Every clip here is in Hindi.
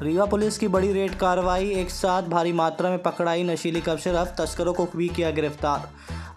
रीवा पुलिस की बड़ी रेड कार्रवाई, एक साथ भारी मात्रा में पकड़ाई नशीली कफ सिरप, तस्करों को भी किया गिरफ्तार।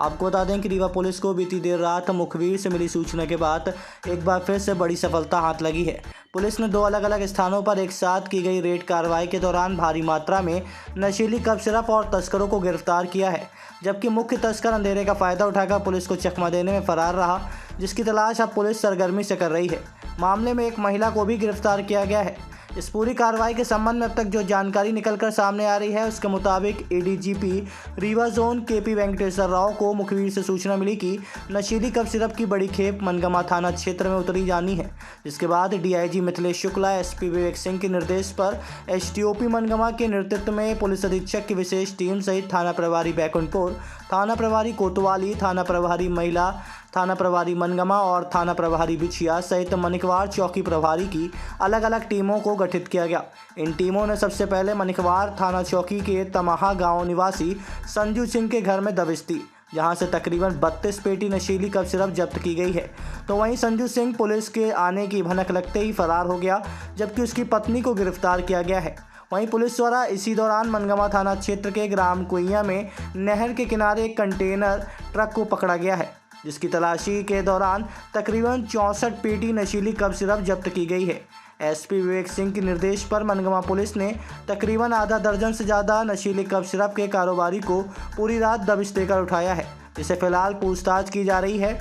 आपको बता दें कि रीवा पुलिस को बीती देर रात मुखबिर से मिली सूचना के बाद एक बार फिर से बड़ी सफलता हाथ लगी है। पुलिस ने 2 अलग-अलग स्थानों पर एक साथ की गई रेड कार्रवाई के दौरान भारी मात्रा में नशीली कफ सिरप और तस्करों को गिरफ्तार किया है, जबकि मुख्य तस्कर अंधेरे का फायदा उठाकर पुलिस को चकमा देने में फरार रहा, जिसकी तलाश अब पुलिस सरगर्मी से कर रही है। मामले में एक महिला को भी गिरफ्तार किया गया है। इस पूरी कार्रवाई के संबंध में अब तक जो जानकारी निकलकर सामने आ रही है, उसके मुताबिक ADGP Rewa zone KP Venkateshwar Rao को मुखबिर से सूचना मिली कि नशीली कफ सिरप की बड़ी खेप मनगमा थाना क्षेत्र में उतरी जानी है, जिसके बाद डीआईजी मिथिलेश शुक्ला, एसपी विवेक सिंह के निर्देश पर एसटीओपी मनगमा के नेतृत्व में पुलिस अधीक्षक की विशेष टीम सहित थाना प्रभारी बैकुंठपुर, थाना प्रभारी कोतवाली, थाना प्रभारी महिला, थाना प्रभारी मनगमा और थाना प्रभारी बिछिया सहित मनिकवार चौकी प्रभारी की अलग-अलग टीमों को गठित किया गया। इन टीमों ने सबसे पहले मनिकवार थाना चौकी के तमाहा गांव निवासी संजू सिंह के घर में दबिश दी, जहां से तकरीबन 32 पेटी नशीली कफ सिरप जब्त की गई है। तो वहीं संजू सिंह पुलिस के आने की भनक लगते ही फरार हो गया, जबकि उसकी पत्नी को गिरफ्तार किया गया है। वहीं पुलिस द्वारा इसी दौरान मनगमा थाना क्षेत्र के ग्राम कुइया में नहर के किनारे एक कंटेनर ट्रक को पकड़ा गया है, जिसकी तलाशी के दौरान तकरीबन 64 पेटी नशीली कफ सिरप जब्त की गई है। एसपी विवेक सिंह के निर्देश पर मनगमा पुलिस ने तकरीबन आधा दर्जन से ज़्यादा नशीले कफ सिरप के कारोबारी को पूरी रात दबिश देकर उठाया है, जिसे फिलहाल पूछताछ की जा रही है।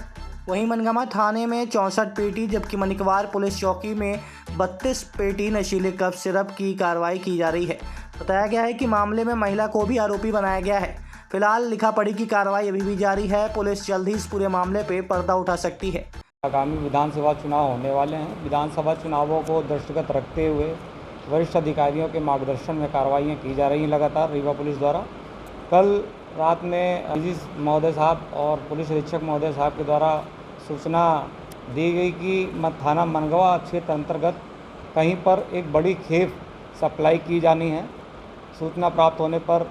वहीं मनगमा थाने में 64 पेटी, जबकि मनिकवार पुलिस चौकी में 32 पेटी नशीले कफ सिरप की कार्रवाई की जा रही है। बताया गया है कि मामले में महिला को भी आरोपी बनाया गया है। फिलहाल लिखा पढ़ी की कार्रवाई अभी भी जारी है। पुलिस जल्द ही इस पूरे मामले पे पर्दा उठा सकती है। आगामी विधानसभा चुनाव होने वाले हैं। विधानसभा चुनावों को दृष्टिगत रखते हुए वरिष्ठ अधिकारियों के मार्गदर्शन में कार्रवाइयाँ की जा रही हैं लगातार रीवा पुलिस द्वारा। कल रात में डीजी महोदय साहब और पुलिस अधीक्षक महोदय साहब के द्वारा सूचना दी गई कि थाना मनगवा क्षेत्र अंतर्गत कहीं पर एक बड़ी खेप सप्लाई की जानी है। सूचना प्राप्त होने पर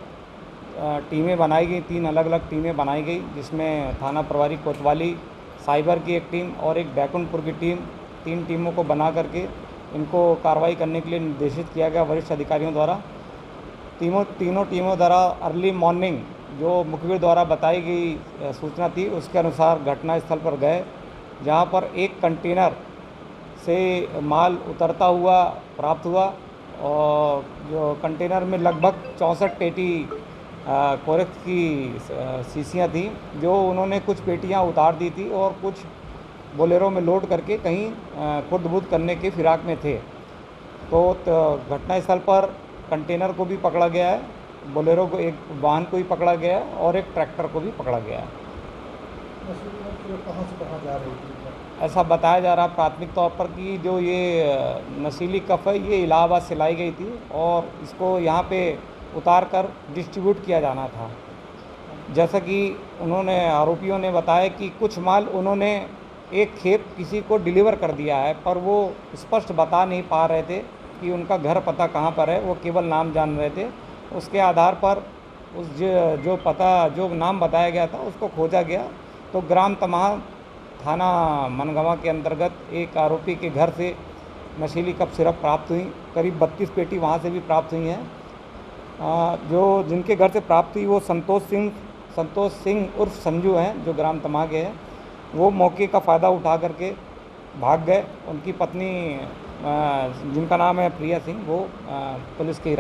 टीमें बनाई गई, 3 अलग-अलग टीमें बनाई गई, जिसमें थाना प्रभारी कोतवाली, साइबर की एक टीम और एक बैकुंठपुर की टीम, 3 टीमों को बना करके इनको कार्रवाई करने के लिए निर्देशित किया गया वरिष्ठ अधिकारियों द्वारा। तीनों टीमों द्वारा अर्ली मॉर्निंग जो मुखबिर द्वारा बताई गई सूचना थी, उसके अनुसार घटनास्थल पर गए, जहां पर एक कंटेनर से माल उतरता हुआ प्राप्त हुआ और जो कंटेनर में लगभग 64 पेटी कोरेक्स की शीशियाँ थी, जो उन्होंने कुछ पेटियाँ उतार दी थी और कुछ बोलेरो में लोड करके कहीं खुर्द-बुर्द करने के फिराक में थे। तो घटनास्थल पर कंटेनर को भी पकड़ा गया है, बोलेरो को, एक वाहन को भी पकड़ा गया है और एक ट्रैक्टर को भी पकड़ा गया है। कहाँ से कहाँ जा रही थी? ऐसा बताया जा रहा प्राथमिक तौर पर कि जो ये नशीली कफ है, ये इलाहाबाद से लाई गई थी और इसको यहाँ पे उतार कर डिस्ट्रीब्यूट किया जाना था। जैसा कि आरोपियों ने बताया कि कुछ माल उन्होंने एक खेप किसी को डिलीवर कर दिया है, पर वो स्पष्ट बता नहीं पा रहे थे कि उनका घर पता कहाँ पर है, वो केवल नाम जान रहे थे। उसके आधार पर जो नाम बताया गया था उसको खोजा गया, तो ग्राम तमाहा थाना मनगवा के अंतर्गत एक आरोपी के घर से नशीली कफ सिरप प्राप्त हुई। करीब 32 पेटी वहाँ से भी प्राप्त हुई हैं। जो जिनके घर से प्राप्त हुई वो संतोष सिंह उर्फ संजू हैं, जो ग्राम तमाहा के हैं। वो मौके का फ़ायदा उठा करके भाग गए। उनकी पत्नी, जिनका नाम है प्रिया सिंह, वो पुलिस की